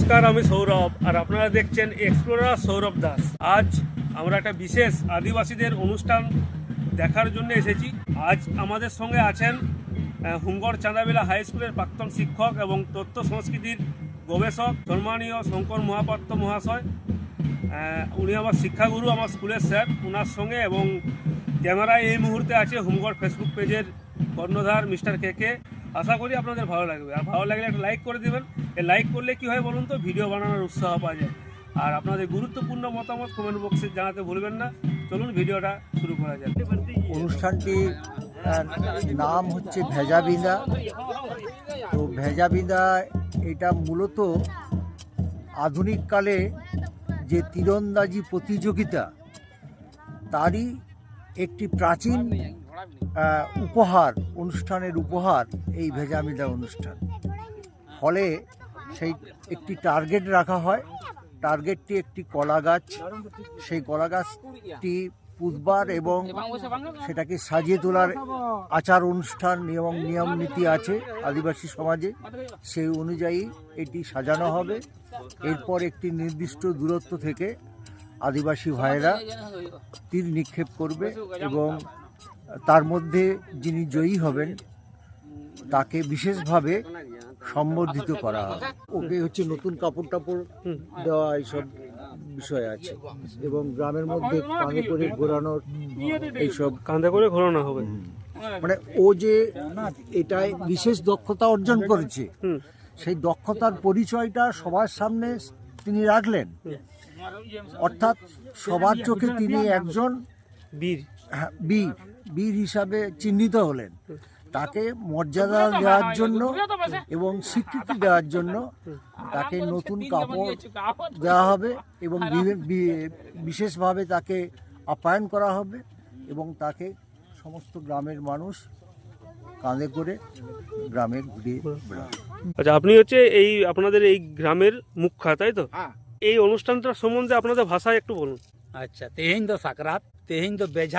নমস্কার, আমি সৌরভ আর আপনারা দেখছেন এক্সপ্লোরার সৌরভ দাস। আজ আমরা একটা বিশেষ আদিবাসীদের অনুষ্ঠান দেখার জন্য এসেছি। আজ আমাদের সঙ্গে আছেন হুমগড় চাঁদাবিলা হাই স্কুলের প্রাক্তন শিক্ষক এবং তথ্য সংস্কৃতির গবেষক সম্মানীয় শঙ্কর মহাপাত্র মহাশয়। উনি আমার শিক্ষাগুরু, আমার স্কুলের স্যার। ওনার সঙ্গে এবং ক্যামেরায় এই মুহূর্তে আছে হুমগড় ফেসবুক পেজের কর্ণধার মিস্টার কে। আশা করি আপনাদের ভালো লাগবে, আর ভালো লাগলে একটা লাইক করে দেবেন। এই লাইক করলে কী হয় বলুন তো, ভিডিও বানানোর উৎসাহ পাওয়া যায়। আর আপনাদের গুরুত্বপূর্ণ মতামত কমেন্ট বক্সে জানাতে ভুলবেন না। চলুন ভিডিওটা শুরু করা যাক। অনুষ্ঠানটি নাম হচ্ছে ভেজাবিন্দা। তো ভেজাবিন্দা এটা মূলত আধুনিককালে যে তীরন্দাজি প্রতিযোগিতা তারই একটি প্রাচীন উপহার, অনুষ্ঠানের উপহার এই ভেজাবিন্দা অনুষ্ঠান। ফলে সেই একটি টার্গেট রাখা হয়। টার্গেটটি একটি কলা গাছ। সেই কলা গাছটি পুতবার এবং সেটাকে সাজিয়ে তোলার আচার অনুষ্ঠান এবং নিয়ম নীতি আছে আদিবাসী সমাজে। সেই অনুযায়ী এটি সাজানো হবে। এরপর একটি নির্দিষ্ট দূরত্ব থেকে আদিবাসী ভাইয়েরা তীর নিক্ষেপ করবে এবং তার মধ্যে যিনি জয়ী হবেন তাকে বিশেষভাবে সম্বর্ধিত করা হবে। ওকে হচ্ছে নতুন কাপড় টাপড় দেওয়া, এইসব বিষয় আছে। এবং গ্রামের মধ্যে কাঁধে করে ঘোরানোর, এইসব কাঁধে করে ঘোরানো হবে। মানে ও যে এটায় বিশেষ দক্ষতা অর্জন করেছে, সেই দক্ষতার পরিচয়টা সবার সামনে তিনি রাখলেন। অর্থাৎ সবার চোখে তিনি একজন বীর বীর হিসাবে চিহ্নিত হলেন। তাকে মর্যাদা দেওয়ার জন্য এবং স্বীকৃতি দেওয়ার জন্য তাকে নতুন কাপড় দেওয়া হবে এবং বিশেষভাবে তাকে আপ্যায়ন করা হবে এবং তাকে সমস্ত গ্রামের মানুষ কাঁধে করে গ্রামে ঘুরিয়ে বেড়াবে। আচ্ছা, আপনি হচ্ছে এই আপনাদের এই গ্রামের মুখ্য, তাই তো? এই অনুষ্ঠানটার সম্বন্ধে আপনাদের ভাষায় একটু বলুন। अच्छा, तेहिं दो सकरात, तेहिं दो बेझा